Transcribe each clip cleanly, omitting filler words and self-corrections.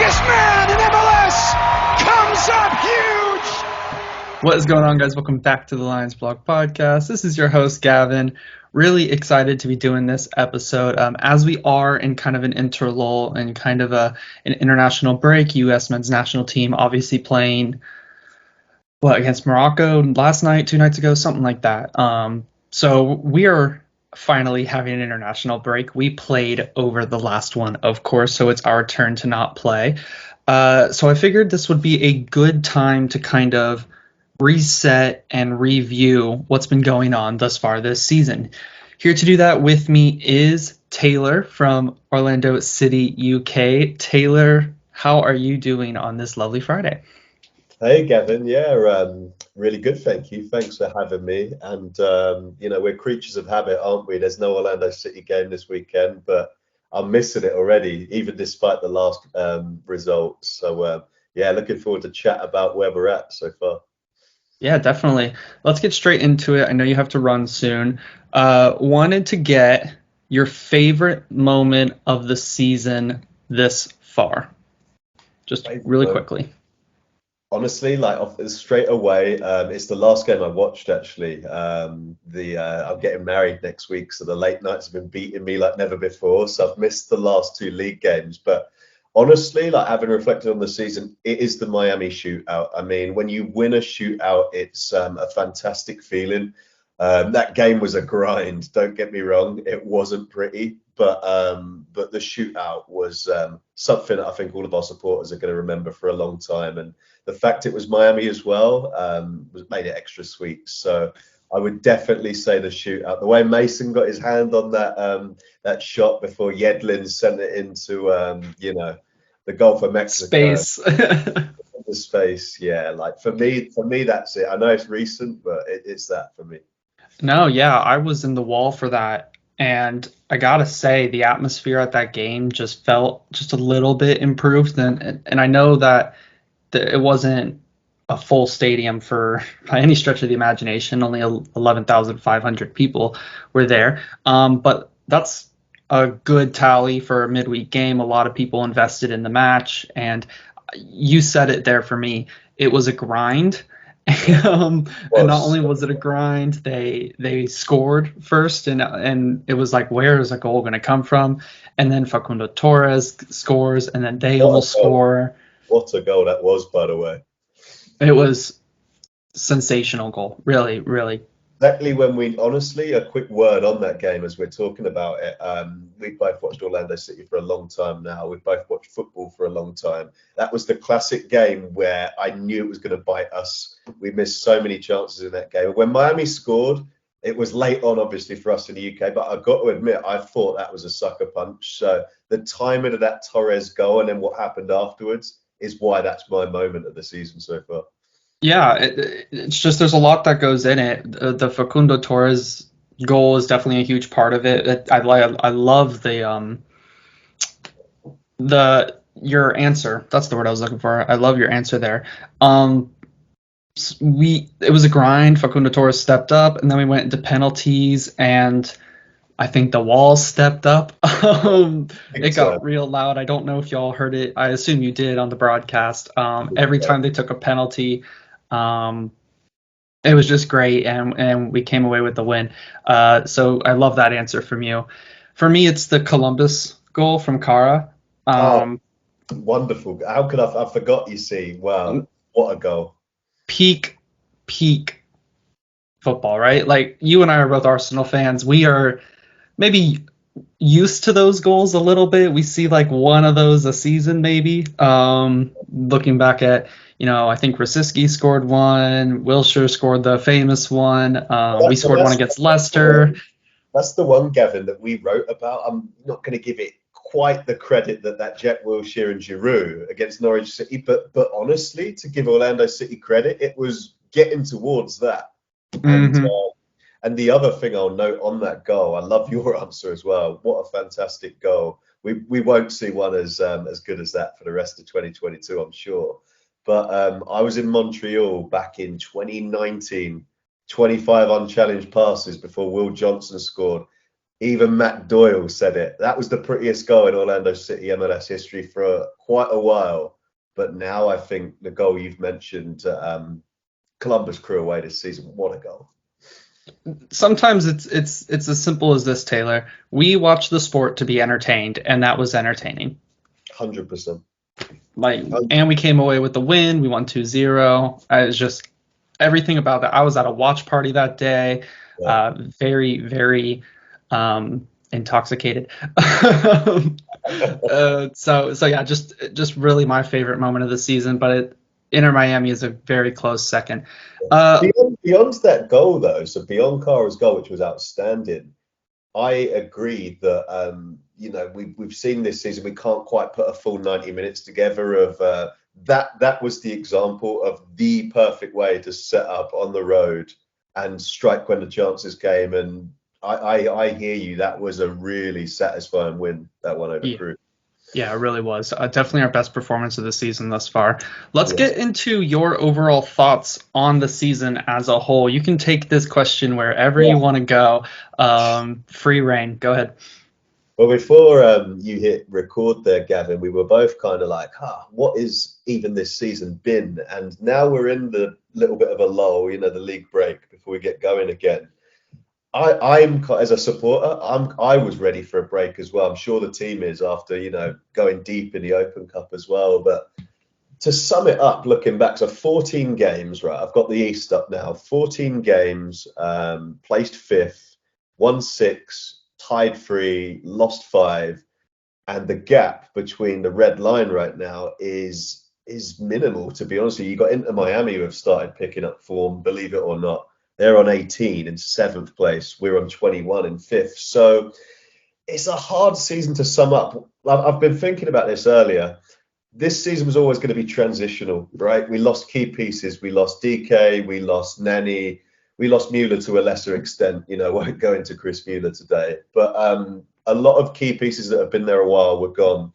This man in MLS comes up huge. What is going on, guys? Welcome back to the Lions Blog Podcast. This is your host, Gavin. Really excited to be doing this episode. As we are in kind of an interlull and kind of an international break, U.S. men's national team obviously playing, against Morocco last night, 2 nights ago, something like that. So we are finally having an international break. We played over the last one, of course, so it's our turn to not play. So I figured this would be a good time to kind of reset and review what's been going on thus far this season. Here to do that with me is Taylor from Orlando City, UK. Taylor, how are you doing on this lovely Friday? Hey, Gavin. Yeah, really good. Thank you. Thanks for having me. And, we're creatures of habit, aren't we? There's no Orlando City game this weekend, but I'm missing it already, even despite the last results. So, looking forward to chat about where we're at so far. Yeah, definitely. Let's get straight into it. I know you have to run soon. Wanted to get your favorite moment of the season this far. Just really quickly. Honestly, straight away, it's the last game I watched, actually. I'm getting married next week, so the late nights have been beating me like never before. So I've missed the last 2 league games. But honestly, having reflected on the season, it is the Miami shootout. I mean, when you win a shootout, it's a fantastic feeling. That game was a grind. Don't get me wrong; it wasn't pretty, but the shootout was something that I think all of our supporters are going to remember for a long time. And the fact it was Miami as well made it extra sweet. So I would definitely say the shootout. The way Mason got his hand on that shot before Yedlin sent it into the Gulf of Mexico. Space. The space, yeah. For me, that's it. I know it's recent, but it's that for me. No, yeah, I was in the wall for that. And I gotta say, the atmosphere at that game just felt just a little bit improved. And I know that it wasn't a full stadium by any stretch of the imagination. Only 11,500 people were there. But that's a good tally for a midweek game. A lot of people invested in the match. And you said it there for me. It was a grind. And not only was it a grind, they scored first, and it was like, where is a goal going to come from? And then Facundo Torres scores, and then they almost score. What a goal that was, by the way. It was sensational goal, really, really. Exactly. Honestly, a quick word on that game as we're talking about it. We've both watched Orlando City for a long time now. We've both watched football for a long time. That was the classic game where I knew it was going to bite us. We missed so many chances in that game. When Miami scored, it was late on, obviously, for us in the UK, but I've got to admit, I thought that was a sucker punch. So the timing of that Torres goal and then what happened afterwards is why that's my moment of the season so far. Yeah, it's just there's a lot that goes in it. The Facundo Torres goal is definitely a huge part of it. I love your answer. That's the word I was looking for. I love your answer there. It was a grind. Facundo Torres stepped up, and then we went into penalties, and I think the Walls stepped up. It got real loud. I don't know if y'all heard it. I assume you did on the broadcast. Every time they took a penalty, it was just great, and we came away with the win. So I love that answer from you. For me, it's the Columbus goal from Kara. Wonderful. How could I forgot, you see. Wow, what a goal. Peak football, right? Like, you and I are both Arsenal fans. We are maybe used to those goals a little bit. We see like one of those a season, maybe. Looking back at, I think Rosicky scored one. Wilshere scored the famous one. We scored one against Leicester. That's the one, Gavin, that we wrote about. I'm not going to give it quite the credit that Jack Wilshere and Giroud against Norwich City, but honestly, to give Orlando City credit, it was getting towards that. Mm-hmm. And the other thing I'll note on that goal, I love your answer as well. What a fantastic goal. We won't see one as good as that for the rest of 2022, I'm sure. But I was in Montreal back in 2019, 25 unchallenged passes before Will Johnson scored. Even Matt Doyle said it. That was the prettiest goal in Orlando City MLS history for quite a while. But now I think the goal you've mentioned, Columbus Crew away this season, what a goal. Sometimes it's as simple as this, Taylor. We watch the sport to be entertained, and that was entertaining. 100%. And we came away with the win. We won 2-0. It's just everything about that. I was at a watch party that day, very, very intoxicated. So yeah, just really my favorite moment of the season. But Inter Miami is a very close second. Beyond that goal, though, so beyond Kara's goal, which was outstanding, I agree that we've seen this season we can't quite put a full 90 minutes together of that was the example of the perfect way to set up on the road and strike when the chances came. And I hear you. That was a really satisfying win, that one over Crew. Yeah, it really was. Definitely our best performance of the season thus far. Let's get into your overall thoughts on the season as a whole. You can take this question wherever you want to go. Free reign. Go ahead. Well, before you hit record there, Gavin, we were both kind of like, what is even this season been? And now we're in the little bit of a lull, the league break before we get going again. I'm as a supporter, I was ready for a break as well. I'm sure the team is after going deep in the Open Cup as well. But to sum it up, looking back, so 14 games, right? I've got the East up now. 14 games, placed fifth, won 6, tied 3, lost 5, and the gap between the red line right now is minimal. To be honest with you, got Inter Miami who have started picking up form, believe it or not. They're on 18 in 7th place. We're on 21 in 5th. So it's a hard season to sum up. I've been thinking about this earlier. This season was always going to be transitional, right? We lost key pieces. We lost DK. We lost Nani. We lost Mueller to a lesser extent. Won't go into Chris Mueller today. But a lot of key pieces that have been there a while were gone.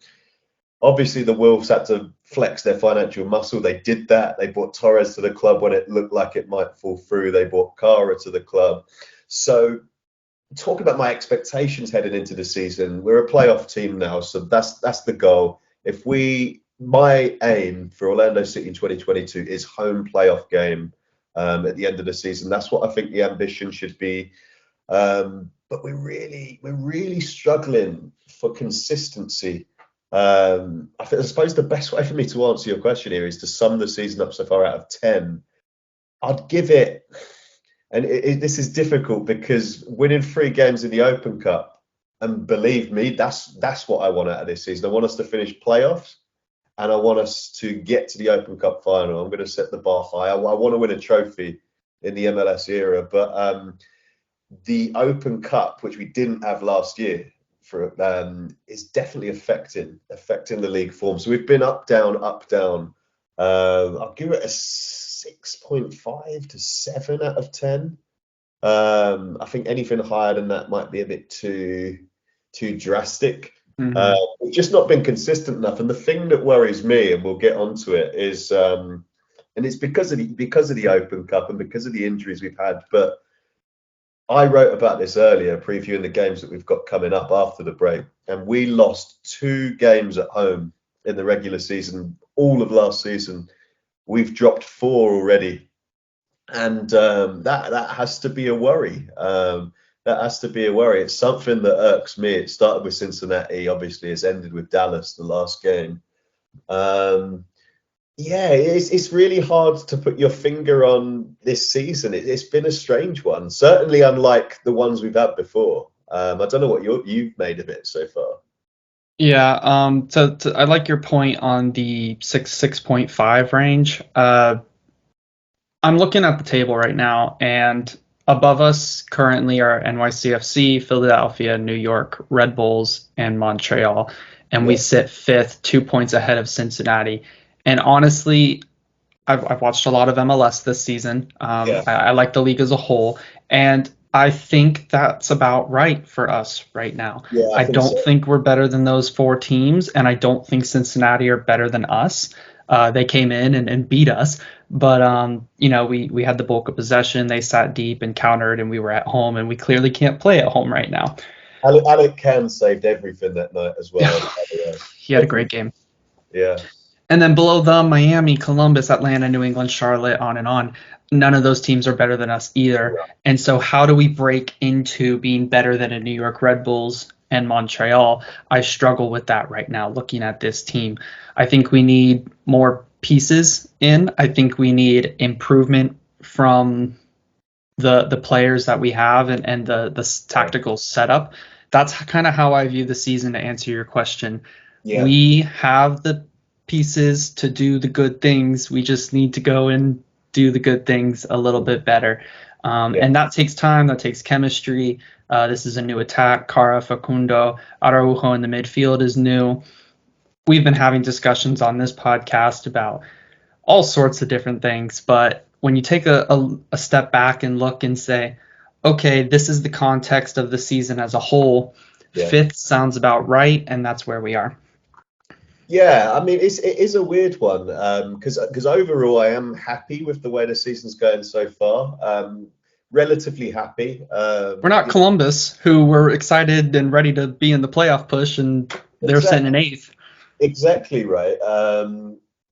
Obviously, the Wolves had to flex their financial muscle. They did that. They brought Torres to the club when it looked like it might fall through. They brought Kara to the club. So talking about my expectations heading into the season, we're a playoff team now. So that's the goal. My aim for Orlando City in 2022 is home playoff game at the end of the season. That's what I think the ambition should be. But we're really struggling for consistency. I suppose the best way for me to answer your question here is to sum the season up so far out of 10. I'd give it, and this is difficult because winning 3 games in the Open Cup, and believe me, that's what I want out of this season. I want us to finish playoffs, and I want us to get to the Open Cup final. I'm going to set the bar high. I want to win a trophy in the MLS era, but the Open Cup, which we didn't have last year, is definitely affecting the league form. So we've been up, down. I'll give it a 6.5 to 7 out of 10. I think anything higher than that might be a bit too drastic. We've just not been consistent enough. And the thing that worries me, and we'll get onto it, is and it's because of the Open Cup and because of the injuries we've had. But I wrote about this earlier, previewing the games that we've got coming up after the break, and we lost 2 games at home in the regular season, all of last season. We've dropped 4 already, and that has to be a worry. It's something that irks me. It started with Cincinnati, obviously. It's ended with Dallas, the last game. It's really hard to put your finger on this season. It's been a strange one, certainly unlike the ones we've had before. I don't know what you've made of it so far. Yeah, I like your point on the 6.5 range. I'm looking at the table right now, and above us currently are NYCFC, Philadelphia, New York, Red Bulls, and Montreal. And we sit 5th, 2 points ahead of Cincinnati. And honestly, I've watched a lot of MLS this season. I like the league as a whole, and I think that's about right for us right now. I don't think we're better than those 4 teams, and I don't think Cincinnati are better than us. They came in and beat us, but we had the bulk of possession. They sat deep and countered, and we were at home, and we clearly can't play at home right now. Alec Can saved everything that night as well. By the way. He had a great game. Yeah. And then below them, Miami, Columbus, Atlanta, New England, Charlotte, on and on. None of those teams are better than us either. And so, how do we break into being better than a New York Red Bulls and Montreal? I struggle with that right now, looking at this team. I think we need more pieces in. I think we need improvement from the players that we have and the tactical setup. That's kind of how I view the season, to answer your question. Yeah. We have the pieces to do the good things. We just need to go and do the good things a little bit better. And that takes time. That takes chemistry. This is a new attack. Cara, Facundo, Araujo in the midfield is new. We've been having discussions on this podcast about all sorts of different things. But when you take a step back and look and say, okay, this is the context of the season as a whole, fifth sounds about right, and that's where we are. Yeah, I mean, it is a weird one because overall I am happy with the way the season's going so far. Relatively happy. We're not Columbus, who were excited and ready to be in the playoff push, and they're sitting in eighth. Exactly right.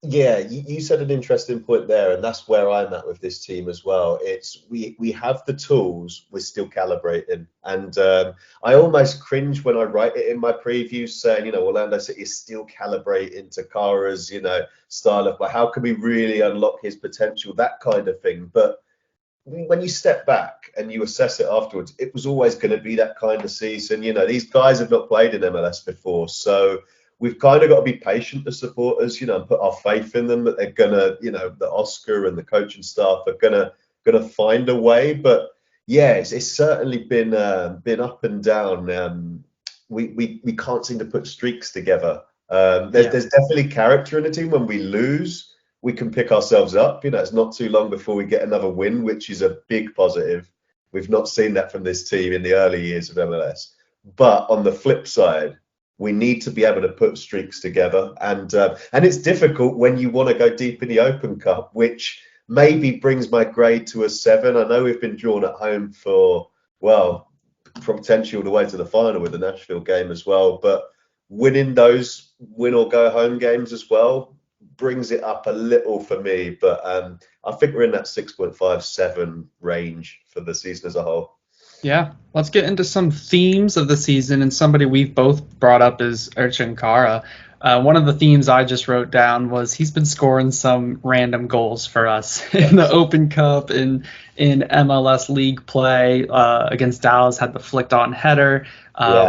Yeah, you said an interesting point there, and that's where I'm at with this team as well. It's we have the tools, we're still calibrating, and I almost cringe when I write it in my previews saying, Orlando City is still calibrating to Kara's, style of, but how can we really unlock his potential, that kind of thing. But when you step back and you assess it afterwards, it was always going to be that kind of season. These guys have not played in MLS before, so we've kind of got to be patient as supporters, and put our faith in them that they're gonna, the Oscar and the coaching staff are gonna find a way. But yeah, it's certainly been up and down. We can't seem to put streaks together. There's definitely character in the team. When we lose, we can pick ourselves up. It's not too long before we get another win, which is a big positive. We've not seen that from this team in the early years of MLS. But on the flip side, we need to be able to put streaks together, and it's difficult when you want to go deep in the Open Cup, which maybe brings my grade to a 7. I know we've been drawn at home for, potentially all the way to the final with the Nashville game as well, but winning those win or go home games as well brings it up a little for me. But I think we're in that 6.5-7 range for the season as a whole. Yeah, let's get into some themes of the season, and somebody we've both brought up is Ercin Cara. One of the themes I just wrote down was he's been scoring some random goals for us in the Open Cup, in MLS League play against Dallas, had the flicked on header,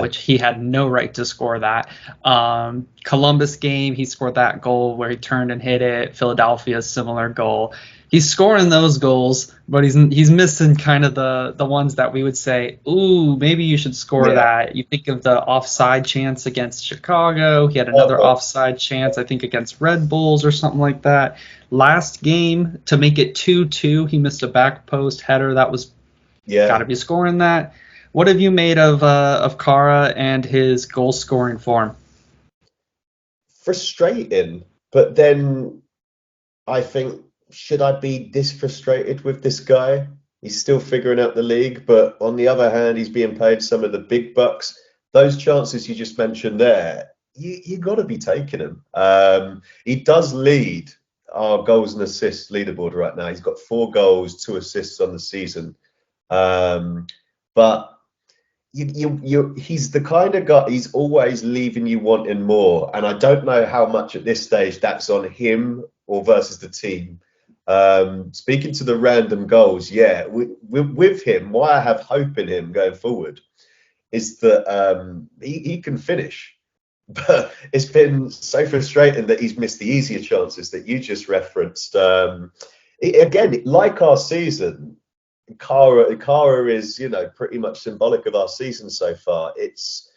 which he had no right to score that. Columbus game, he scored that goal where he turned and hit it. Philadelphia, similar goal. He's scoring those goals, but he's missing kind of the ones that we would say, ooh, maybe you should score that. You think of the offside chance against Chicago. He had another offside chance, I think, against Red Bulls or something like that. Last game, to make it 2-2, he missed a back post header. That was got to be scoring that. What have you made of Cara and his goal scoring form? Frustrating, but then I think, should I be this frustrated with this guy? He's still figuring out the league, but on the other hand, he's being paid some of the big bucks. Those chances you just mentioned there, you got to be taking them. He does lead our goals and assists leaderboard right now. He's got 4 goals, 2 assists on the season. But he's the kind of guy, he's always leaving you wanting more. And I don't know how much at this stage that's on him or versus the team. Speaking to the random goals, with him, why I have hope in him going forward is that he can finish. But it's been so frustrating that he's missed the easier chances that you just referenced. Again, like our season, Cara is, pretty much symbolic of our season so far. It's,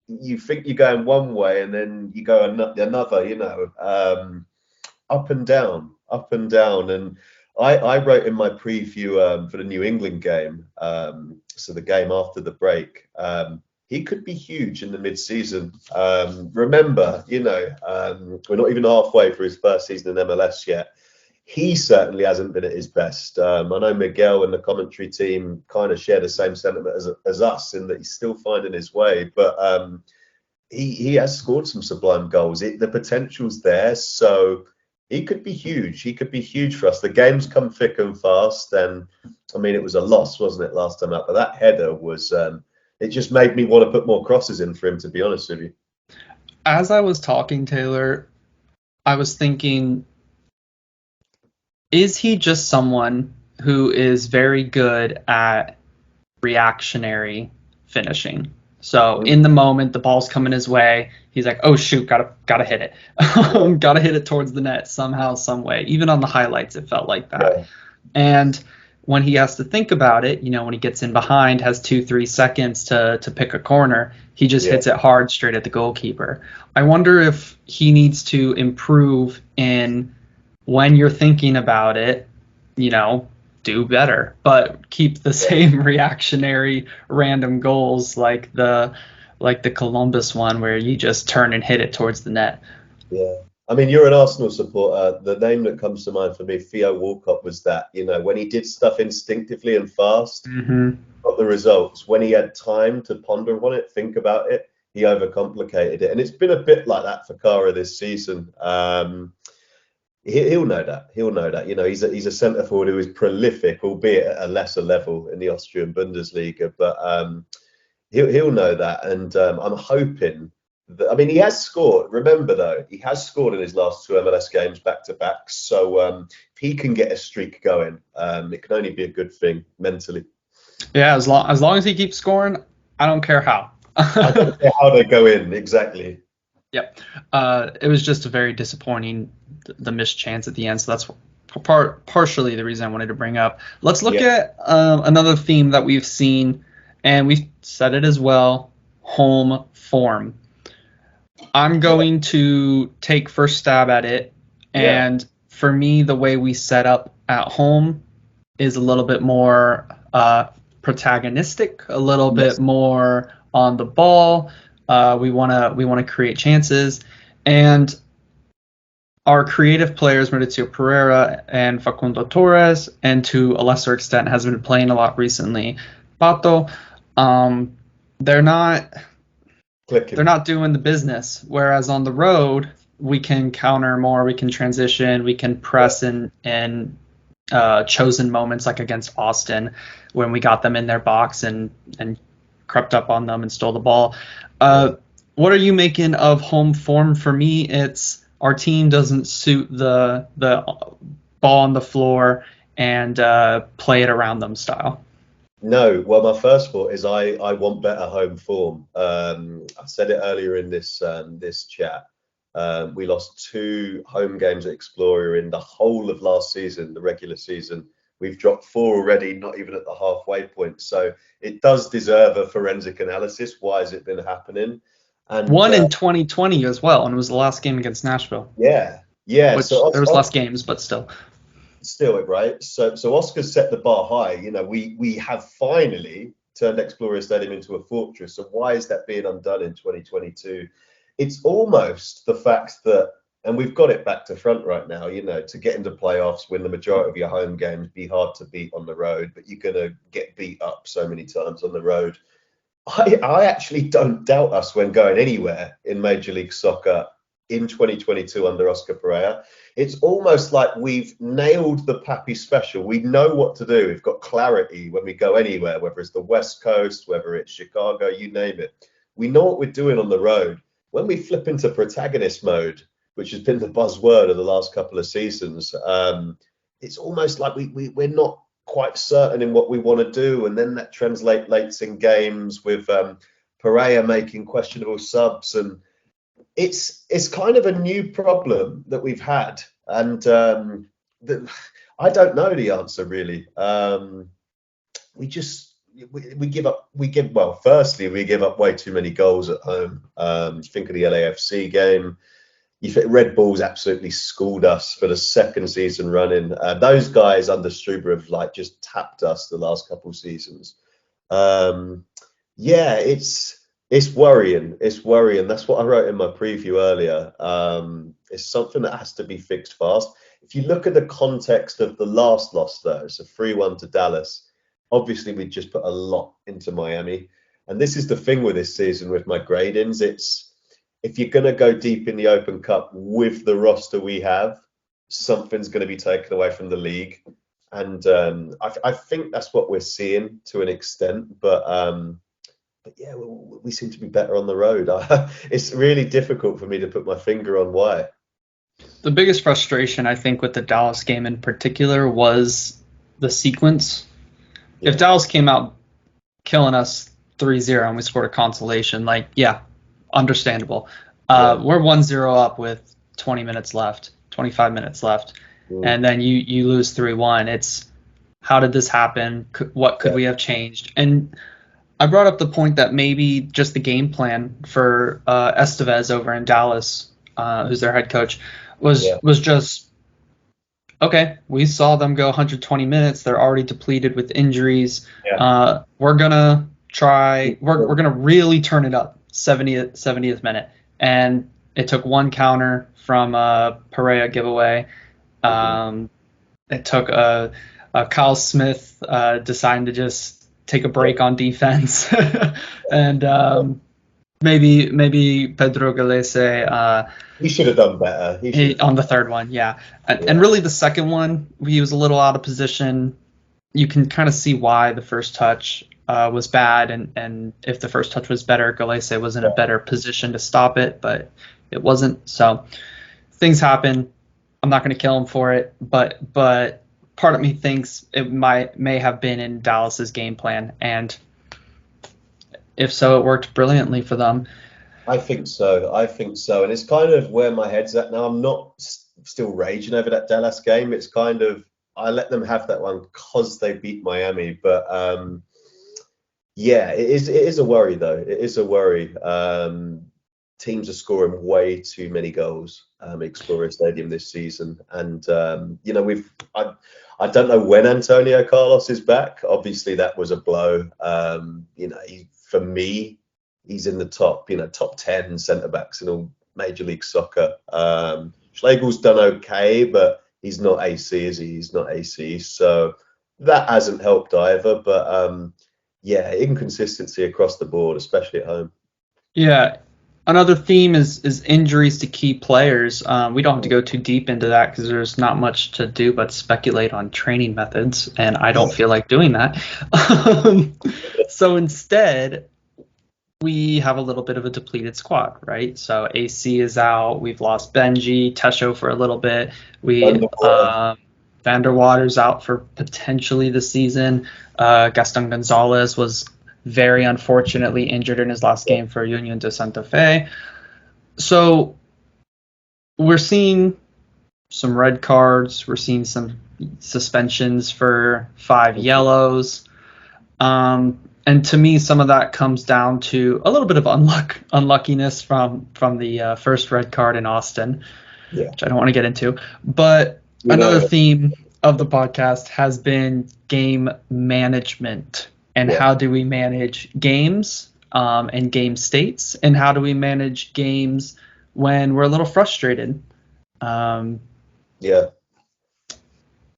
you think you're going one way and then you go another, up and down. And I wrote in my preview for the New England game, so the game after the break, he could be huge in the mid-season. Remember, we're not even halfway through his first season in MLS yet. he certainly hasn't been at his best. I know Miguel and the commentary team kind of share the same sentiment as us, in that he's still finding his way. But he has scored some sublime goals. The potential's there, so he could be huge. He could be huge for us. The game's come thick and fast, and I mean, it was a loss, wasn't it, last time out? But that header was, it just made me want to put more crosses in for him, to be honest with you. As I was talking, Taylor, I was thinking, is he just someone who is very good at reactionary finishing? So in the moment, the ball's coming his way. He's like, "Oh shoot, gotta hit it, gotta hit it towards the net somehow, some way." Even on the highlights, it felt like that. Yeah. And when he has to think about it, when he gets in behind, has 2-3 seconds to pick a corner, he just hits it hard straight at the goalkeeper. I wonder if he needs to improve in, when you're thinking about it, do better, but keep the same reactionary random goals like the Columbus one, where you just turn and hit it towards the net. Yeah. I mean, you're an Arsenal supporter. The name that comes to mind for me, Theo Walcott, was that, when he did stuff instinctively and fast, got the results. When he had time to ponder on it, think about it, he overcomplicated it. And it's been a bit like that for Kara this season. He'll know that. He'll know that. He's a centre forward who is prolific, albeit at a lesser level in the Austrian Bundesliga. But he'll know that, and I'm hoping that. I mean, he has scored. Remember, though, he has scored in his last 2 MLS games back to back. So if he can get a streak going, it can only be a good thing mentally. Yeah, as long as he keeps scoring, I don't care how. I don't care how they go in exactly. Yep. It was just a very disappointing, the missed chance at the end. So that's partially the reason I wanted to bring up. Let's look at another theme that we've seen, and we've said it as well: home form. I'm going to take first stab at it. And for me, the way we set up at home is a little bit more protagonistic, a little bit more on the ball. We want to create chances, and our creative players, Mauricio Pereira and Facundo Torres, and to a lesser extent has been playing a lot recently, Pato, they're not doing the business. Whereas on the road, we can counter more, we can transition, we can press in chosen moments, like against Austin, when we got them in their box and crept up on them and stole the ball. What are you making of home form? For me, it's our team doesn't suit the ball on the floor and play it around them style. No, well, my first thought is I want better home form. I said it earlier in this chat. We lost 2 home games at Explorer in the whole of last season, the regular season. We've dropped 4 already, not even at the halfway point. So it does deserve a forensic analysis. Why has it been happening? And one in 2020 as well, and it was the last game against Nashville. Yeah. Which, so there was less games, but still, right? So Oscar's set the bar high. We have finally turned Explorer Stadium into a fortress. So why is that being undone in 2022? It's almost the fact that, and we've got it back to front right now, to get into playoffs, win the majority of your home games, be hard to beat on the road, but you're going to get beat up so many times on the road. I actually don't doubt us when going anywhere in Major League Soccer in 2022 under Oscar Pereira. It's almost like we've nailed the Pappy special. We know what to do. We've got clarity when we go anywhere, whether it's the West Coast, whether it's Chicago, you name it. We know what we're doing on the road. When we flip into protagonist mode, which has been the buzzword of the last couple of seasons, it's almost like we're not quite certain in what we want to do, and then that translates in games with Pereira making questionable subs, and it's kind of a new problem that we've had, and I don't know the answer really. We give up. Firstly, we give up way too many goals at home. Think of the LAFC game. Red Bull's absolutely schooled us for the second season running. Those guys under Struber have just tapped us the last couple of seasons. It's It's worrying. It's worrying. That's what I wrote in my preview earlier. It's something that has to be fixed fast. If you look at the context of the last loss, though, it's a 3-1 to Dallas. Obviously, we just put a lot into Miami. And this is the thing with this season with my gradings. It's if you're going to go deep in the Open Cup with the roster we have, something's going to be taken away from the league. And I think that's what we're seeing to an extent. But yeah, we seem to be better on the road. It's really difficult for me to put my finger on why. The biggest frustration, I think, with the Dallas game in particular was the sequence. Yeah. If Dallas came out killing us 3-0 and we scored a consolation, like, yeah, understandable. We're 1-0 up with 20 minutes left, 25 minutes left, and then you lose 3-1. It's, how did this happen? What could we have changed? And I brought up the point that maybe just the game plan for Estevez over in Dallas, who's their head coach, was just, okay, we saw them go 120 minutes. They're already depleted with injuries. We're gonna try. We're gonna really turn it up 70th minute, and it took one counter from a Perea giveaway. It took a Kyle Smith deciding to just take a break on defense, and maybe Pedro Galese. He should have done better. On the third one, and really the second one, he was a little out of position. You can kind of see why the first touch was bad, and if the first touch was better, Galese was in a better position to stop it, but it wasn't. So things happen. I'm not going to kill him for it, but part of me thinks it may have been in Dallas's game plan, and if so, it worked brilliantly for them. I think so, and it's kind of where my head's at now. I'm not still raging over that Dallas game. It's kind of, I let them have that one because they beat Miami, but it is a worry though. It is a worry. Teams are scoring way too many goals at Explorer Stadium this season, and I don't know when Antonio Carlos is back. Obviously, that was a blow. For me, he's in the top 10 centre backs in all Major League Soccer. Schlegel's done okay, but he's not AC, is he? He's not AC, so that hasn't helped either. But inconsistency across the board, especially at home. Yeah. Another theme is injuries to key players. We don't have to go too deep into that because there's not much to do but speculate on training methods, and I don't feel like doing that. So instead, we have a little bit of a depleted squad, right? So AC is out. We've lost Benji, Tesho for a little bit. Van der Water's out for potentially the season. Gaston Gonzalez was very unfortunately injured in his last game for Union de Santa Fe. So we're seeing some red cards. We're seeing some suspensions for 5 yellows. And to me, some of that comes down to a little bit of unluckiness from the first red card in Austin, which I don't want to get into. But another theme of the podcast has been game management. And how do we manage games and game states? And how do we manage games when we're a little frustrated?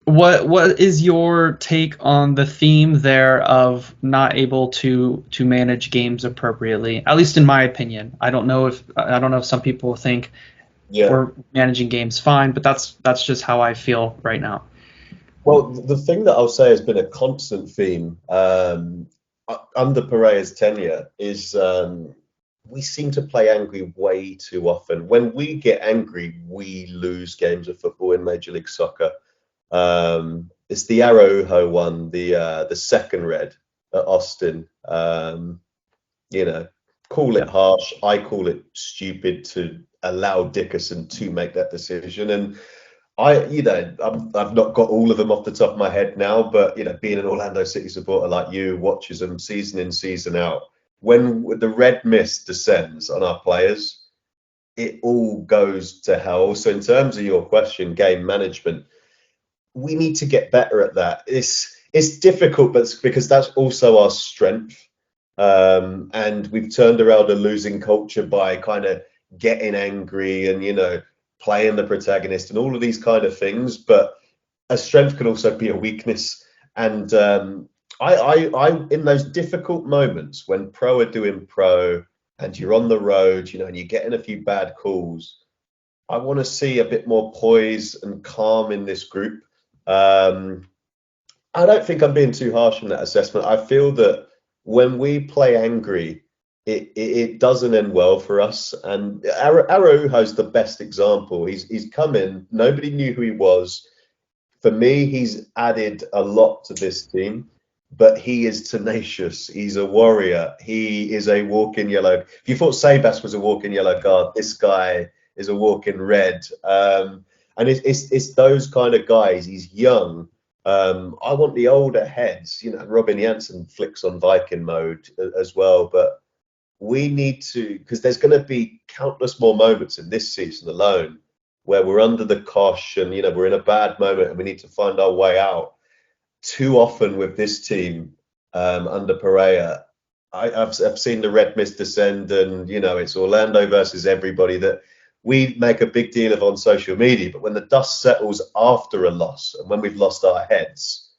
What is your take on the theme there of not able to manage games appropriately? At least in my opinion. I don't know if some people think we're managing games fine, but that's just how I feel right now. Well, the thing that I'll say has been a constant theme under Pereira's tenure is we seem to play angry way too often. When we get angry, we lose games of football in Major League Soccer. It's the Araujo one, the second red at Austin. Call it harsh. I call it stupid to allow Dickerson to make that decision. And I've not got all of them off the top of my head now, but being an Orlando City supporter like you, watches them season in, season out. When the red mist descends on our players, it all goes to hell. So in terms of your question, game management, we need to get better at that. It's difficult, but it's because that's also our strength. And we've turned around a losing culture by kind of getting angry and, playing the protagonist and all of these kind of things. But a strength can also be a weakness. And I in those difficult moments when pro are doing pro and you're on the road, and you're getting a few bad calls, I want to see a bit more poise and calm in this group. I don't think I'm being too harsh on that assessment. I feel that when we play angry, it doesn't end well for us. And Araujo's the best example. He's come in, nobody knew who he was. For me, he's added a lot to this team, but he is tenacious. He's a warrior. He is a walk-in yellow. If you thought Sebas was a walk-in yellow card, this guy is a walk-in red. And it's those kind of guys. He's young. I want the older heads. Robin Janssen flicks on Viking mode as well, but we need to, because there's going to be countless more moments in this season alone where we're under the cosh and we're in a bad moment and we need to find our way out. Too often with this team under Pereira, I've seen the red mist descend, and it's Orlando versus everybody that we make a big deal of on social media. But when the dust settles after a loss and when we've lost our heads,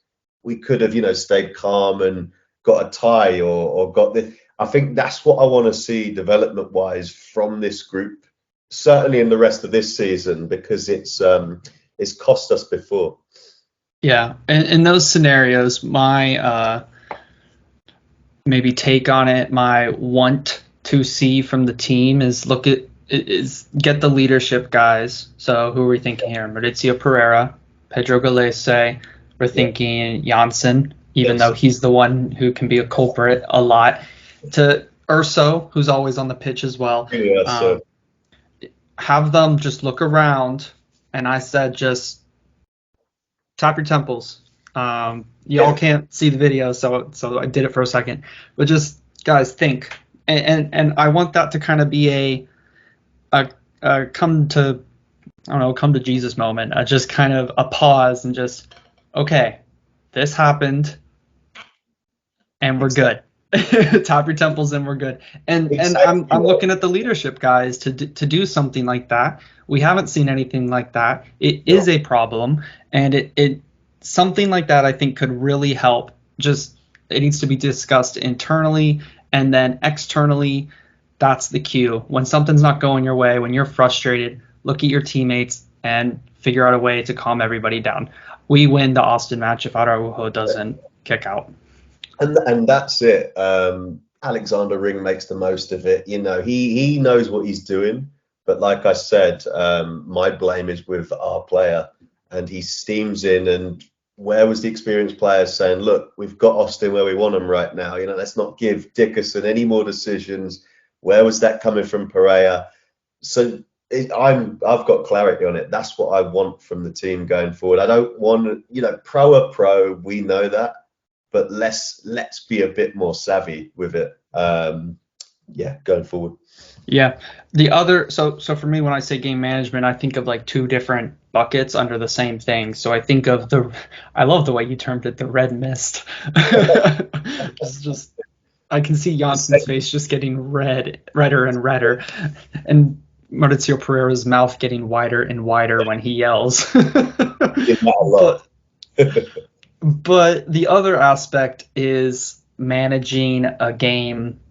we could have stayed calm and got a tie or got this. I think that's what I want to see development wise from this group, certainly in the rest of this season, because it's cost us before. Yeah, in those scenarios, my maybe take on it, my want to see from the team is get the leadership guys. So who are we thinking here? Maurizio Pereira, Pedro Galese. We're thinking Janssen, even though he's the one who can be a culprit a lot. To Urso, who's always on the pitch as well. Have them just look around, and I said just tap your temples. Y'all can't see the video, so I did it for a second. But just, guys, think. And I want that to kind of be a come to Jesus moment. Just kind of a pause and just, okay, this happened, and we're good. Tap your temples and we're good. And I'm looking at the leadership guys to do something like that. We haven't seen anything like that. It is a problem, and it something like that I think could really help. Just it needs to be discussed internally, and then externally. That's the cue. When something's not going your way, when you're frustrated, look at your teammates and figure out a way to calm everybody down. We win the Austin match if Araujo doesn't kick out. And that's it. Alexander Ring makes the most of it. He knows what he's doing. But like I said, my blame is with our player. And he steams in. And where was the experienced players saying, look, we've got Austin where we want him right now. Let's not give Dickerson any more decisions. Where was that coming from Pereira? So I've got clarity on it. That's what I want from the team going forward. I don't want, pro, we know that. But let's be a bit more savvy with it. Going forward. Yeah. The other so for me, when I say game management, I think of like two different buckets under the same thing. So I think of I love the way you termed it, the red mist. just I can see Janssen's face just getting redder and redder, and Maurizio Pereira's mouth getting wider and wider when he yells. But the other aspect is managing a game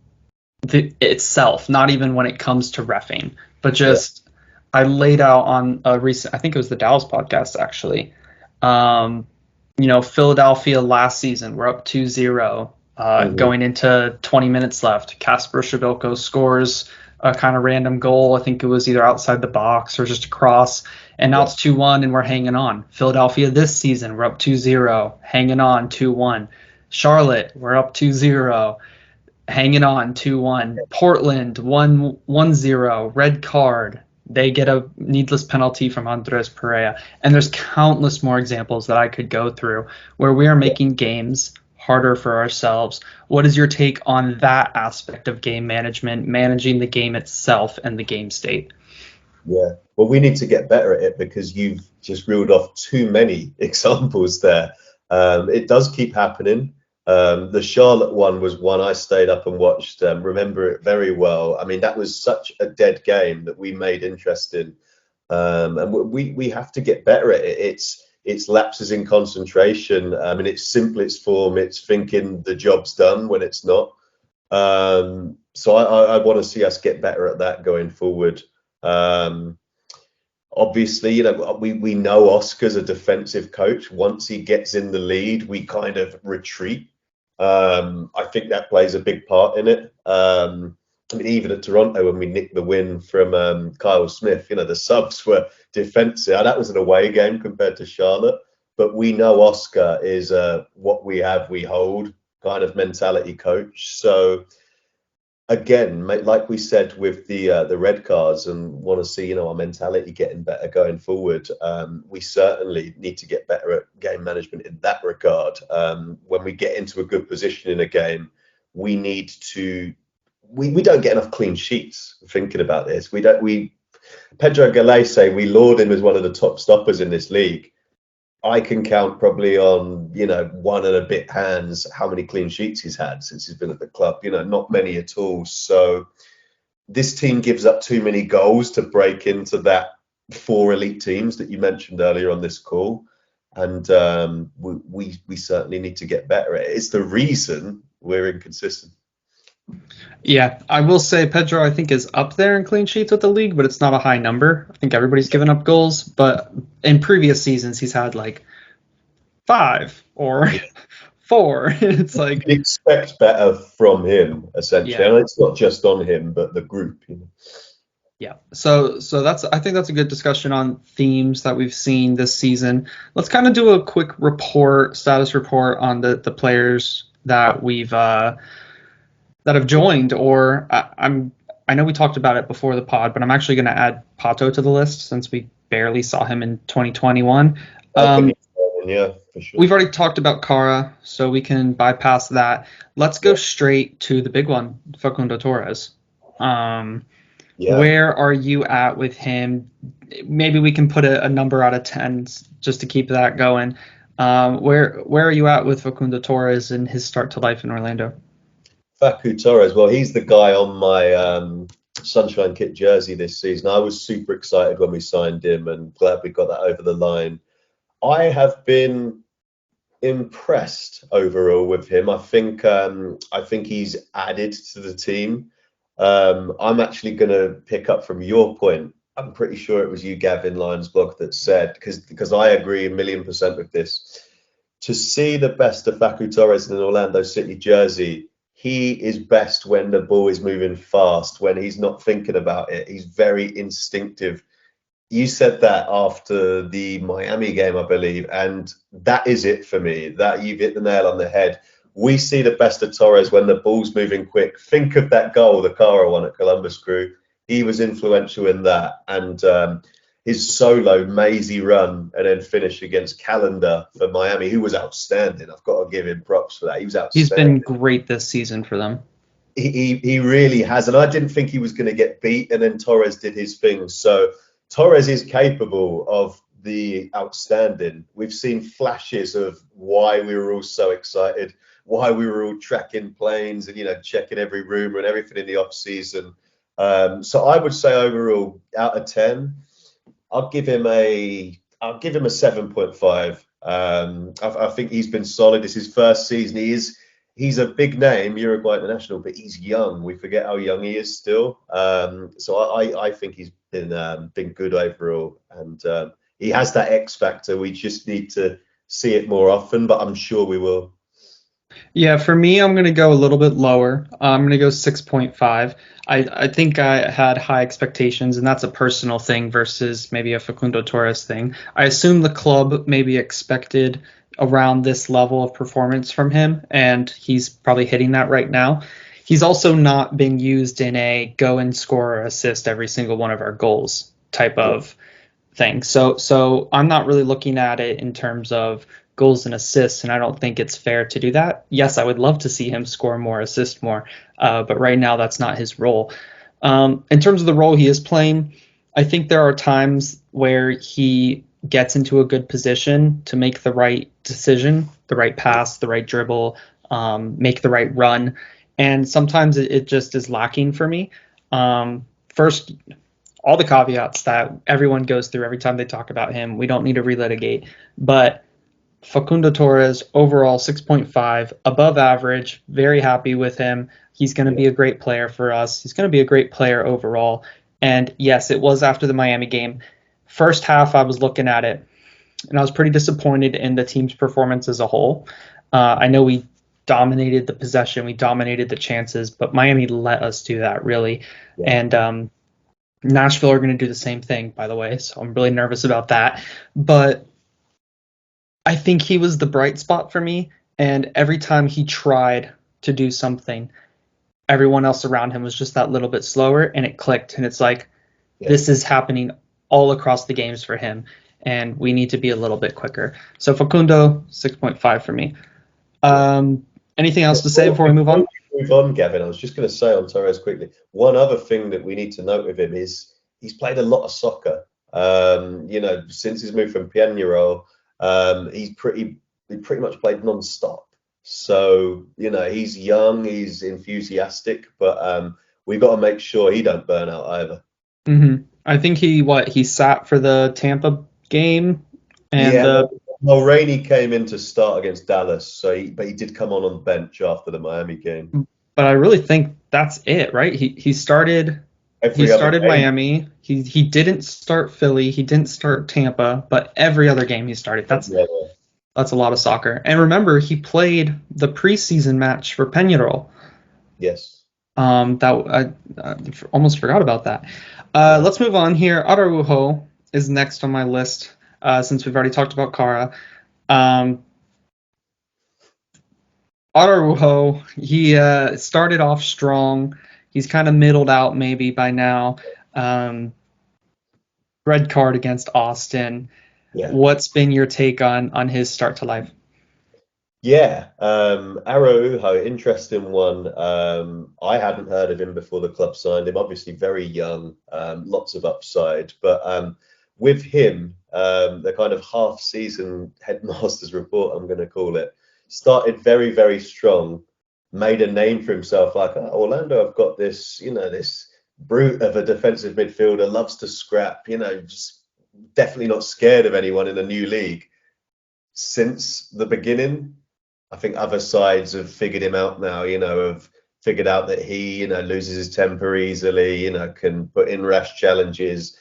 itself, not even when it comes to reffing, but just I laid out on a recent, I think it was the Dallas podcast actually. Philadelphia last season, we're up 2-0, going into 20 minutes left. Kasper Shabilko scores a kind of random goal. I think it was either outside the box or just a cross. And now it's 2-1 and we're hanging on. Philadelphia this season, we're up 2-0, hanging on 2-1. Charlotte, we're up 2-0, hanging on 2-1. Portland, 1-0, red card. They get a needless penalty from Andres Pereira. And there's countless more examples that I could go through where we are making games harder for ourselves. What is your take on that aspect of game management, managing the game itself and the game state? Yeah, well, we need to get better at it because you've just reeled off too many examples there. It does keep happening. The Charlotte one was one I stayed up and watched. Remember it very well. I mean, that was such a dead game that we made interesting, and we have to get better at it. It's lapses in concentration. I mean, it's simplest form. It's thinking the job's done when it's not. So I want to see us get better at that going forward. Obviously, we know Oscar's a defensive coach. Once he gets in the lead, we kind of retreat. I think that plays a big part in it. I mean, even at Toronto, when we nicked the win from Kyle Smith, the subs were defensive. That was an away game compared to Charlotte. But we know Oscar is what we have, we hold kind of mentality coach. So again, like we said with the red cards, and want to see our mentality getting better going forward. We certainly need to get better at game management in that regard. When we get into a good position in a game, we need to. We don't get enough clean sheets. Thinking about this, Pedro Galese, we laud him as one of the top stoppers in this league. I can count probably on, one and a bit hands how many clean sheets he's had since he's been at the club. Not many at all. So this team gives up too many goals to break into that 4 elite teams that you mentioned earlier on this call. And we certainly need to get better at it. It's the reason we're inconsistent. Yeah, I will say Pedro, I think, is up there in clean sheets with the league, but it's not a high number. I think everybody's given up goals, but in previous seasons, he's had like 5 or 4. It's like you expect better from him, essentially. Yeah. And it's not just on him, but the group. Yeah. So I think that's a good discussion on themes that we've seen this season. Let's kind of do a quick status report on the players that we've that have joined, or I know we talked about it before the pod, but I'm actually going to add Pato to the list since we barely saw him in 2021. Yeah, for sure. We've already talked about Kara, so we can bypass that. Let's go straight to the big one, Facundo Torres. Where are you at with him? Maybe we can put a number out of 10 just to keep that going. Where are you at with Facundo Torres and his start to life in Orlando? Facu Torres, well, he's the guy on my Sunshine Kit jersey this season. I was super excited when we signed him and glad we got that over the line. I have been impressed overall with him. I think he's added to the team. I'm actually going to pick up from your point. I'm pretty sure it was you, Gavin, Lions blog, that said, because I agree 1,000,000% with this. To see the best of Facu Torres in an Orlando City jersey, he is best when the ball is moving fast, when he's not thinking about it. He's very instinctive. You said that after the Miami game, I believe, and that is it for me. That you've hit the nail on the head. We see the best of Torres when the ball's moving quick. Think of that goal, the Cara one at Columbus Crew. He was influential in that. And his solo mazy run and then finish against Callender for Miami, who was outstanding. I've got to give him props for that. He was outstanding. He's been great this season for them. He really has. And I didn't think he was going to get beat. And then Torres did his thing. So Torres is capable of the outstanding. We've seen flashes of why we were all so excited, why we were all tracking planes and checking every rumor and everything in the off season. So I would say overall, out of 10, I'll give him a 7.5. I think he's been solid. It's his first season. He's a big name, Uruguay international, but he's young. We forget how young he is still. So I think he's been good overall, and he has that X factor. We just need to see it more often, but I'm sure we will. Yeah, for me, I'm going to go a little bit lower. I'm going to go 6.5. I think I had high expectations, and that's a personal thing versus maybe a Facundo Torres thing. I assume the club maybe expected around this level of performance from him, and he's probably hitting that right now. He's also not being used in a go and score or assist every single one of our goals type of thing. So I'm not really looking at it in terms of goals and assists, and I don't think it's fair to do that. Yes, I would love to see him score more, assist more, but right now that's not his role. In terms of the role he is playing, I think there are times where he gets into a good position to make the right decision, the right pass, the right dribble, make the right run. And sometimes it just is lacking for me. First, all the caveats that everyone goes through every time they talk about him, we don't need to relitigate. But Facundo Torres, overall 6.5, above average, very happy with him. He's going to be a great player for us. He's going to be a great player overall. And yes, it was after the Miami game. First half, I was looking at it, and I was pretty disappointed in the team's performance as a whole. I know we dominated the possession, we dominated the chances, but Miami let us do that, really. Yeah. And Nashville are going to do the same thing, by the way, so I'm really nervous about that. But I think he was the bright spot for me, and every time he tried to do something, everyone else around him was just that little bit slower, and it clicked, and it's like, this is happening all across the games for him, and we need to be a little bit quicker. So Facundo, 6.5 for me. Anything else to say before we move on? Move on, Gavin. I was just going to say on Torres quickly. One other thing that we need to note with him is he's played a lot of soccer. Since his move from Peñarol, he pretty much played non-stop. So he's young, he's enthusiastic, but we've got to make sure he don't burn out either. Mm-hmm. I think he sat for the Tampa game, and Mulroney came in to start against Dallas, but he did come on the bench after the Miami game. But I really think that's it, right? He started Miami. He didn't start Philly. He didn't start Tampa, but every other game he started. That's a lot of soccer. And remember, he played the preseason match for Peñarol. Yes. I almost forgot about that. Let's move on here. Araujo is next on my list. Since we've already talked about Cara. Araujo, he started off strong. He's kind of middled out maybe by now. Red card against Austin. Yeah. What's been your take on his start to life? Yeah, Araujo, interesting one. I hadn't heard of him before the club signed him. Obviously very young, lots of upside. But with him, the kind of half-season headmaster's report, I'm going to call it, started very, very strong, made a name for himself. Like, Orlando, I've got this, this brute of a defensive midfielder, loves to scrap, just definitely not scared of anyone in a new league. Since the beginning, I think other sides have figured him out now, have figured out that he, loses his temper easily, can put in rash challenges.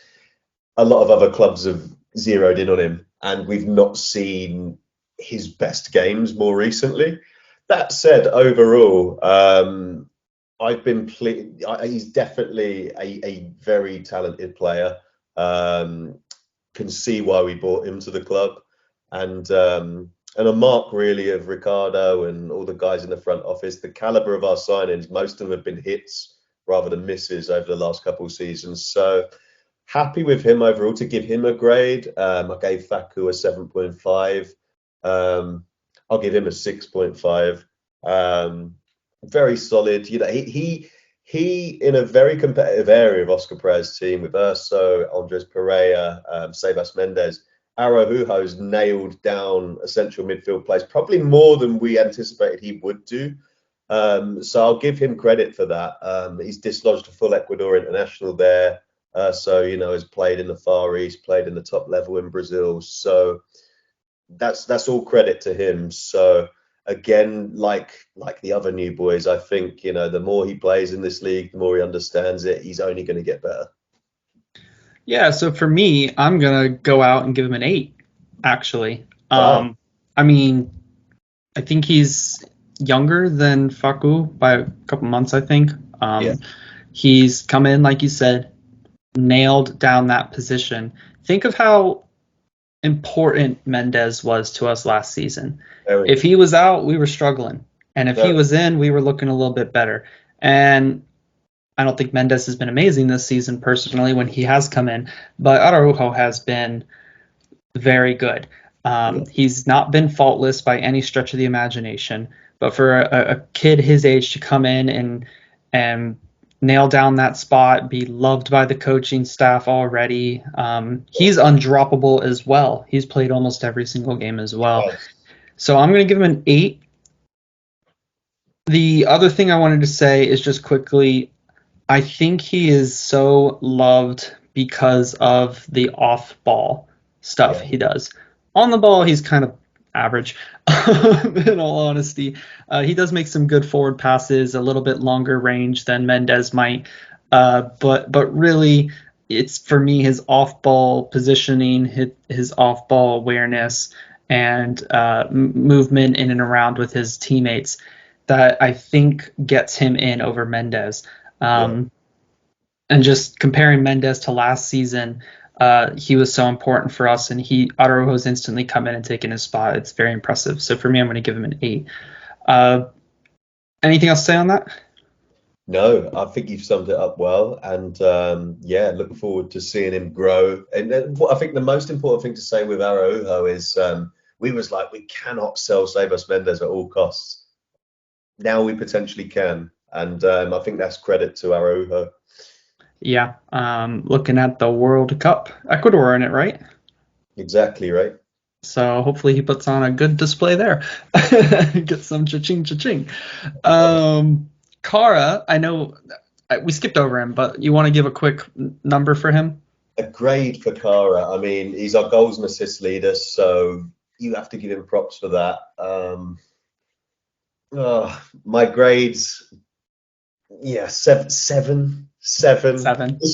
A lot of other clubs have zeroed in on him, and we've not seen his best games more recently. That said, overall, he's definitely a very talented player. Can see why we brought him to the club, and a mark really of Ricardo and all the guys in the front office. The caliber of our signings, most of them have been hits rather than misses over the last couple of seasons. So happy with him overall. To give him a grade, I gave Facu a 7.5. I'll give him a 6.5. Very solid. He in a very competitive area of Oscar Perez's team with Urso, Andres Pereira, Sebas Mendes. Araujo's nailed down essential midfield plays, probably more than we anticipated he would do. So I'll give him credit for that. He's dislodged a full Ecuador international there. Has played in the Far East, played in the top level in Brazil. So that's all credit to him. So again, like the other new boys, I think, the more he plays in this league, the more he understands it, he's only going to get better. Yeah, so for me, I'm going to go out and give him an 8, actually. Wow. I think he's younger than Facu by a couple months, I think. He's come in, like you said, nailed down that position. Think of how important Mendes was to us last season. If he was out, we were struggling. And if he was in, we were looking a little bit better. And I don't think Mendes has been amazing this season personally when he has come in, but Araujo has been very good. He's not been faultless by any stretch of the imagination, but for a kid his age to come in and nail down that spot, be loved by the coaching staff already. He's undroppable as well. He's played almost every single game as well. So I'm going to give him an 8. The other thing I wanted to say is just quickly, I think he is so loved because of the off-ball stuff Yeah, he does. On the ball, he's kind of average, in all honesty. He does make some good forward passes, a little bit longer range than Mendez might, but really, it's for me his off-ball positioning, his off-ball awareness, and movement in and around with his teammates that I think gets him in over Mendez. yeah, Um, and just comparing Mendez to last season, he was so important for us, and Araujo's instantly come in and taken his spot. It's very impressive. So for me, I'm going to give him an 8. Uh, Anything else to say on that? no, I think you've summed it up well, and yeah, look forward to seeing him grow. And then what I think the most important thing to say with Araujo is we was like, we cannot sell Sebas Mendes at all costs. Now we potentially can, and I think that's credit to Araujo. Yeah. Looking at the World Cup, Ecuador in it, right? Exactly right. So hopefully he puts on a good display there. Get some cha-ching, cha-ching. Kara, I know we skipped over him, but you want to give a quick number for him? A grade for Kara. I mean, he's our goals and assists leader, so you have to give him props for that. My grades, yeah, seven. 7.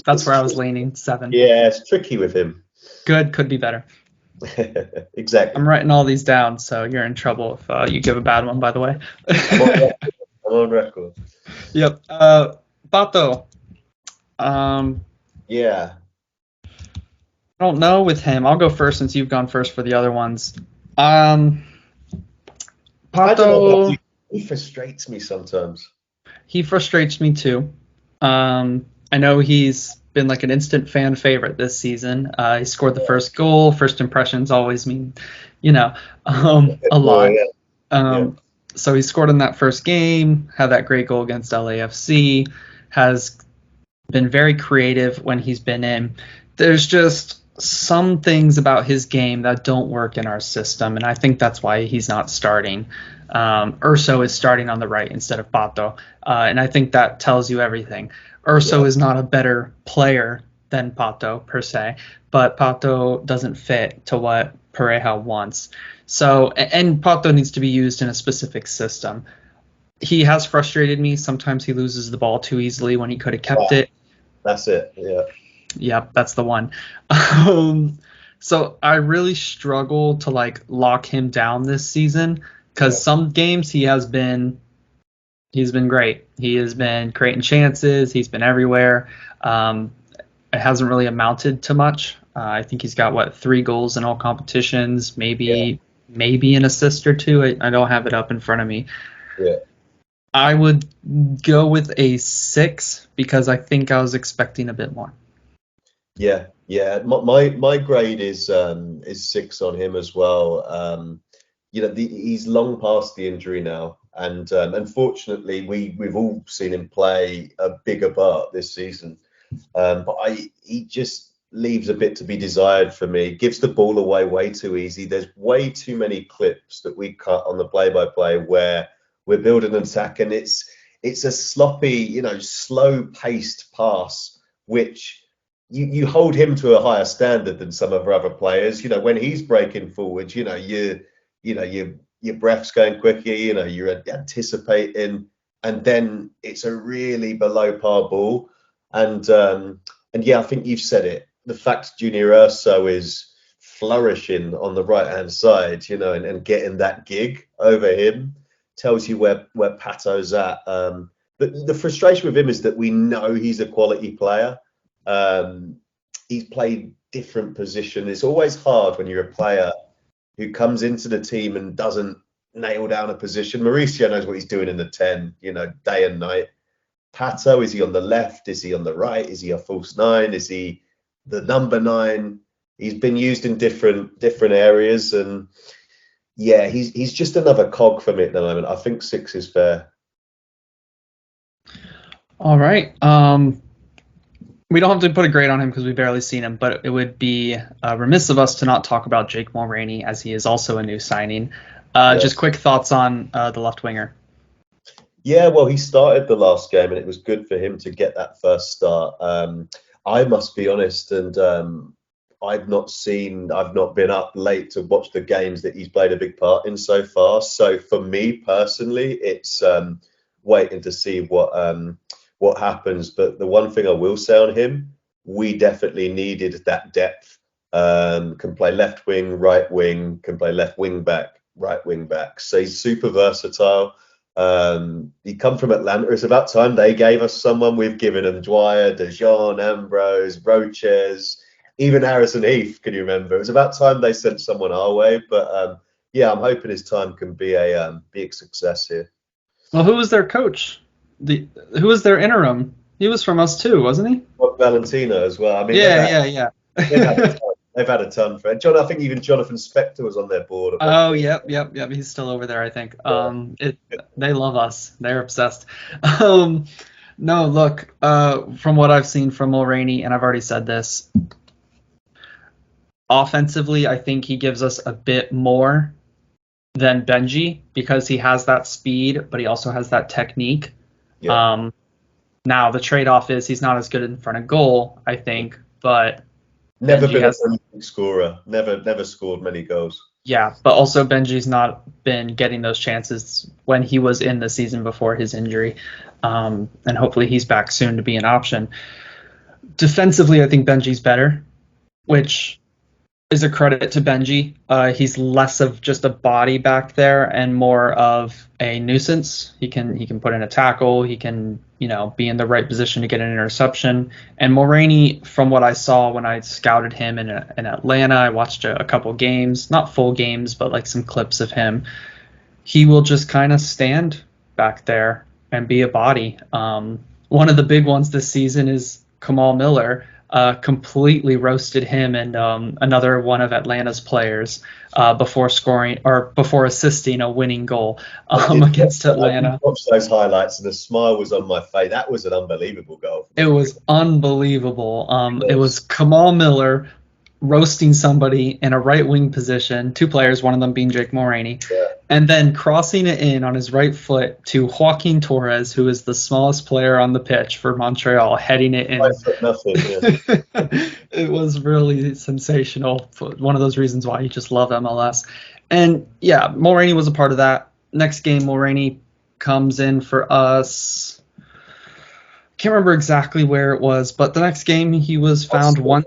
That's where I was leaning. 7. Yeah, it's tricky with him. Good, could be better. Exactly. I'm writing all these down, so you're in trouble if you give a bad one, by the way. I'm on record. I'm on record. Yep. Pato. Um, Yeah. I don't know with him. I'll go first since you've gone first for the other ones. Um, I don't know. Pato, He frustrates me sometimes. he frustrates me too. I know he's been like an instant fan favorite this season. He scored the first goal. First impressions always mean, a Oh, lot. yeah. Yeah. So he scored in that first game, had that great goal against LAFC, has been very creative when he's been in. There's just some things about his game that don't work in our system, and I think that's why he's not starting. Urso is starting on the right instead of Pato, and I think that tells you everything. Urso Yeah. is not a better player than Pato per se, but Pato doesn't fit to what Pareja wants. So, and Pato needs to be used in a specific system. He has frustrated me. Sometimes he loses the ball too easily when he could have kept Yeah, it. that's it. Yeah. Yep, that's the one. Um, so I really struggle to like lock him down this season Yeah. because some games he's been great. He has been creating chances. He's been everywhere. Um, it hasn't really amounted to much. I think he's got 3 goals in all competitions, Yeah. maybe an assist or two. I don't have it up in front of me. Yeah. I would go with a 6 because I think I was expecting a bit more. Yeah, yeah. My grade is 6 on him as well. He's long past the injury now, and unfortunately, we've all seen him play a bigger part this season. But he just leaves a bit to be desired for me. Gives the ball away way too easy. There's way too many clips that we cut on the play-by-play where we're building an attack, and it's a sloppy, slow-paced pass, which you hold him to a higher standard than some of our other players. When he's breaking forward, your breath's going quicker, you're anticipating, and then it's a really below par ball. And yeah, I think you've said it. The fact Junior Urso is flourishing on the right hand side, and getting that gig over him tells you where Pato's at. But the frustration with him is that we know he's a quality player. He's played different positions. It's always hard when you're a player who comes into the team and doesn't nail down a position. Mauricio knows what he's doing in the 10, day and night. Pato, is he on the left? Is he on the right? Is he a false 9? Is he the number 9? He's been used in different areas, and yeah, he's just another cog for me at the moment. I think 6 is fair. All right. We don't have to put a grade on him because we've barely seen him, but it would be remiss of us to not talk about Jake Mulroney, as he is also a new signing. Yes. Just quick thoughts on the left winger. Yeah, well, he started the last game, and it was good for him to get that first start. I must be honest, and I've not been up late to watch the games that he's played a big part in so far. So for me personally, it's waiting to see what happens. But the one thing I will say on him, we definitely needed that depth. Can play left wing, right wing, can play left wing back, right wing back. So he's super versatile. He come from Atlanta. It's about time they gave us someone. We've given them Dwyer, DeJean, Ambrose, Roches, even Harrison Heath. Can you remember? It was about time they sent someone our way. But yeah, I'm hoping his time can be a big success here. Well, who was their coach? Who was their interim? He was from us too, wasn't he? Well, Valentino as well. I mean, Yeah. they've had a ton. They've had a ton for it. John, I think even Jonathan Spector was on their board. Oh, yep. He's still over there, I think. They love us. They're obsessed. No, look, from what I've seen from Mulroney, and I've already said this, offensively, I think he gives us a bit more than Benji because he has that speed, but he also has that technique. Yeah. Now the trade-off is he's not as good in front of goal, I think, but Never Benji been has, a prolific scorer. Never scored many goals. yeah, but also Benji's not been getting those chances when he was in the season before his injury, and hopefully he's back soon to be an option. Defensively, I think Benji's better, which is a credit to Benji. He's less of just a body back there and more of a nuisance. He can put in a tackle. He can be in the right position to get an interception. And Mulroney, from what I saw when I scouted him in Atlanta, I watched a couple games, not full games, but like some clips of him. He will just kind of stand back there and be a body. One of the big ones this season is Kamal Miller. Completely roasted him and another one of Atlanta's players before scoring or before assisting a winning goal against Atlanta. I watched those highlights and a smile was on my face. That was an unbelievable goal. It was unbelievable. It was Kamal Miller roasting somebody in a right wing position, two players, one of them being Jake Mulroney, and then crossing it in on his right foot to Joaquin Torres, who is the smallest player on the pitch for Montreal, heading it in. Nothing, yeah. It was really sensational. One of those reasons why you just love MLS. And yeah, Mulroney was a part of that. Next game, Mulroney comes in for us. Can't remember exactly where it was, but the next game he was found one.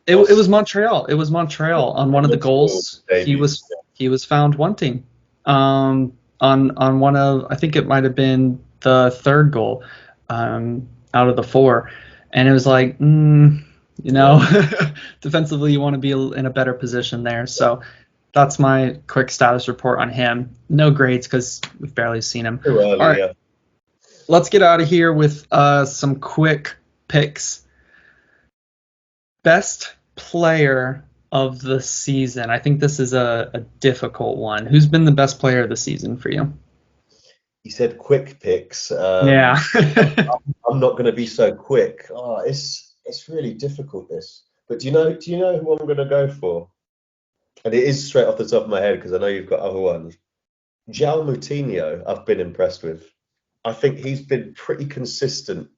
It was Montreal. It was Montreal on one of the goals. He was found wanting. On one of, I think it might have been the third goal out of the four, and it was like defensively you want to be in a better position there. So that's my quick status report on him. No grades because we've barely seen him. All right, yeah. Let's get out of here with some quick picks. Best player of the season. I think this is a difficult one. Who's been the best player of the season for you? He said quick picks. Yeah. I'm not going to be so quick. Oh, it's really difficult, this. But do you know who I'm going to go for? And it is straight off the top of my head because I know you've got other ones. João Moutinho, I've been impressed with. I think he's been pretty consistent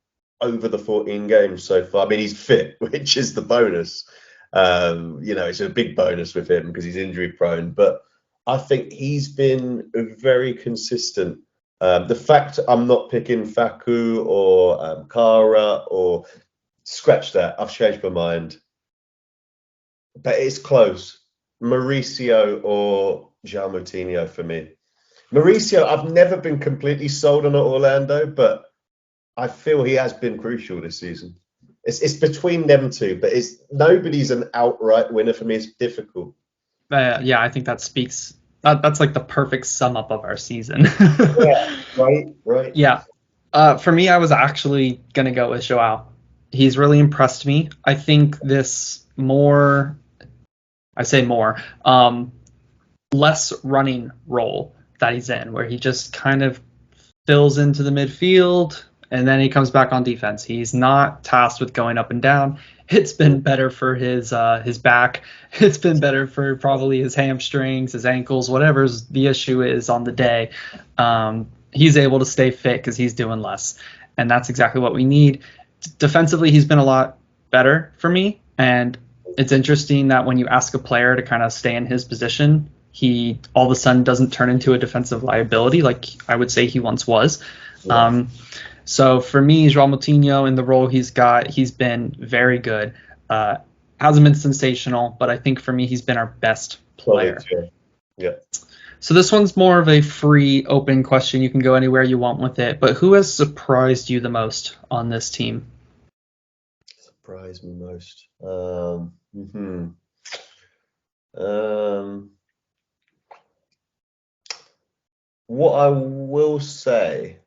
over the 14 games so far. I mean, he's fit, which is the bonus. It's a big bonus with him because he's injury prone. But I think he's been very consistent. The fact I'm not picking Facu or Kara or scratch that, I've changed my mind. But it's close. Mauricio or João Moutinho for me. Mauricio, I've never been completely sold on Orlando, but I feel he has been crucial this season. It's between them two, but nobody's an outright winner for me. It's difficult. Yeah, I think that speaks. That's like the perfect sum up of our season. Yeah, right. Yeah. For me, I was actually gonna go with Joao. He's really impressed me. I think this less running role that he's in, where he just kind of fills into the midfield and then he comes back on defense. He's not tasked with going up and down. It's been better for his back. It's been better for probably his hamstrings, his ankles, whatever's the issue is on the day. he's able to stay fit because he's doing less. And that's exactly what we need. Defensively, he's been a lot better for me. And it's interesting that when you ask a player to kind of stay in his position, he all of a sudden doesn't turn into a defensive liability like I would say he once was. Yeah. So for me, João Moutinho, in the role he's got, he's been very good. Hasn't been sensational, but I think for me, he's been our best player. Yeah. So this one's more of a free, open question. You can go anywhere you want with it. But who has surprised you the most on this team? Surprised me most. What I will say,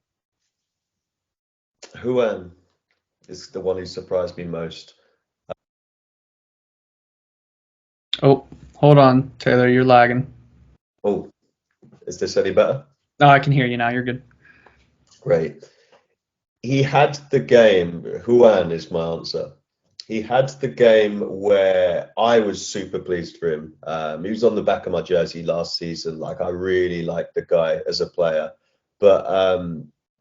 Juan is the one who surprised me most. Oh, hold on, Taylor, you're lagging. Oh, is this any better? Oh, I can hear you now. You're good. Great. He had the game, Juan is my answer. He had the game where I was super pleased for him. He was on the back of my jersey last season. Like, I really liked the guy as a player. But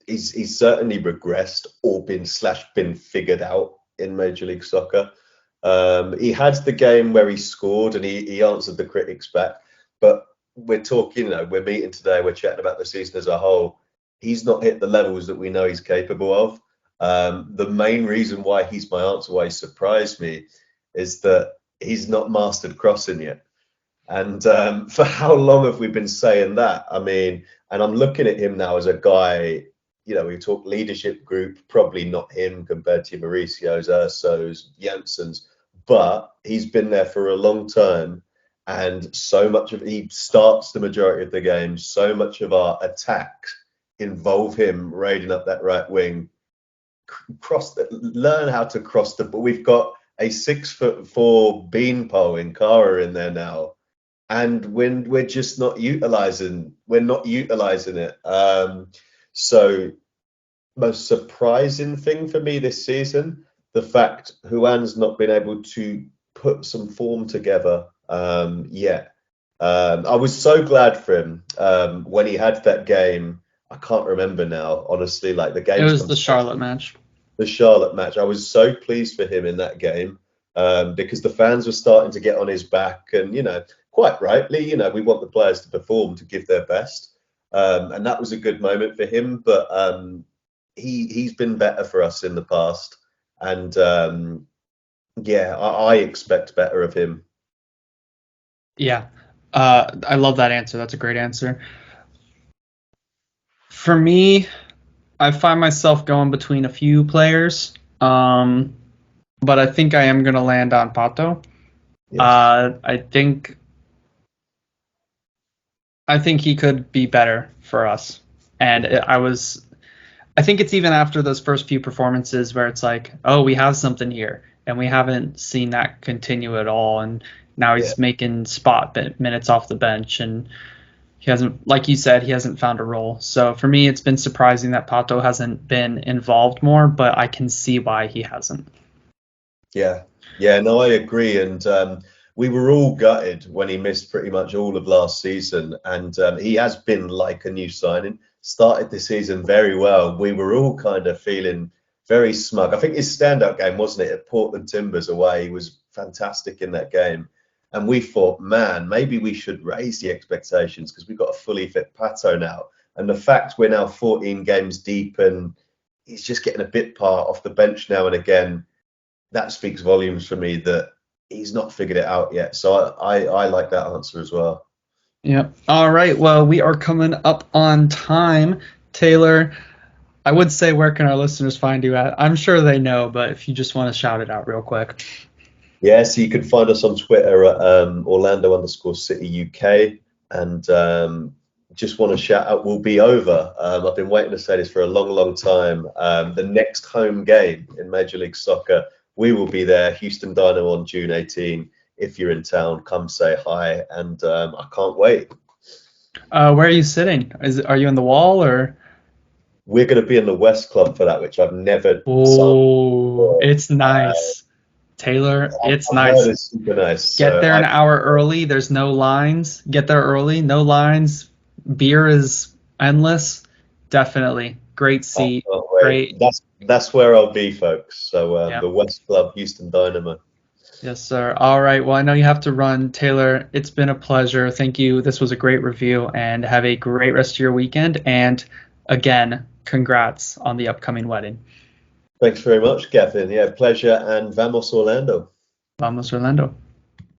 he's certainly regressed or been figured out in Major League Soccer. He had the game where he scored and he answered the critics back. But we're talking, we're meeting today, we're chatting about the season as a whole. He's not hit the levels that we know he's capable of. The main reason why he's my answer, why he surprised me, is that he's not mastered crossing yet. And for how long have we been saying that? I mean, and I'm looking at him now as a guy, we talk leadership group, probably not him compared to Mauricio's, Urso's, Jansen's, but he's been there for a long time. And so much of he starts the majority of the game. So much of our attacks involve him raiding up that right wing. Learn how to cross the ball. We've got a 6'4" beanpole in Kara in there now, and when we're just not utilizing it. So most surprising thing for me this season, the fact Juan's not been able to put some form together yet. I was so glad for him when he had that game. I can't remember now, honestly. Like the game. It was the Charlotte match. The Charlotte match. I was so pleased for him in that game because the fans were starting to get on his back, and quite rightly, we want the players to perform, to give their best, and that was a good moment for him. But he's been better for us in the past, and I expect better of him. Yeah, I love that answer. That's a great answer. For me, I find myself going between a few players, but I think I am going to land on Pato. Yes. I think he could be better for us, and I think it's even after those first few performances where it's like, oh, we have something here, and we haven't seen that continue at all, and now he's making spot minutes off the bench, and he hasn't, like you said, he hasn't found a role. So for me, it's been surprising that Pato hasn't been involved more, but I can see why he hasn't. Yeah, no, I agree. And we were all gutted when he missed pretty much all of last season. And he has been like a new signing, started the season very well. We were all kind of feeling very smug. I think his standout game, wasn't it, at Portland Timbers away? He was fantastic in that game. And we thought, man, maybe we should raise the expectations because we've got a fully fit Pato now. And the fact we're now 14 games deep and he's just getting a bit part off the bench now and again, that speaks volumes for me that he's not figured it out yet. So I like that answer as well. Yeah. All right. Well, we are coming up on time. Taylor, I would say where can our listeners find you at? I'm sure they know, but if you just want to shout it out real quick. Yeah, so you can find us on Twitter at Orlando_City UK, and just want to shout out, we'll be over. I've been waiting to say this for a long, long time. The next home game in Major League Soccer, we will be there, Houston Dynamo on June 18. If you're in town, come say hi, and I can't wait. Where are you sitting? Are you in the wall or? We're going to be in the West Club for that, which I've never. Oh, it's nice. Taylor, it's nice. It's super nice. Get there an hour early. There's no lines. Get there early. No lines. Beer is endless. Definitely. Great seat. I can't wait. Great. That's where I'll be, folks. So Yeah. the West Club, Houston Dynamo. Yes, sir. All right. Well, I know you have to run. Taylor, it's been a pleasure. Thank you. This was a great review, and have a great rest of your weekend. And again, congrats on the upcoming wedding. Thanks very much, Gavin. Yeah, pleasure, and vamos Orlando. Vamos, Orlando.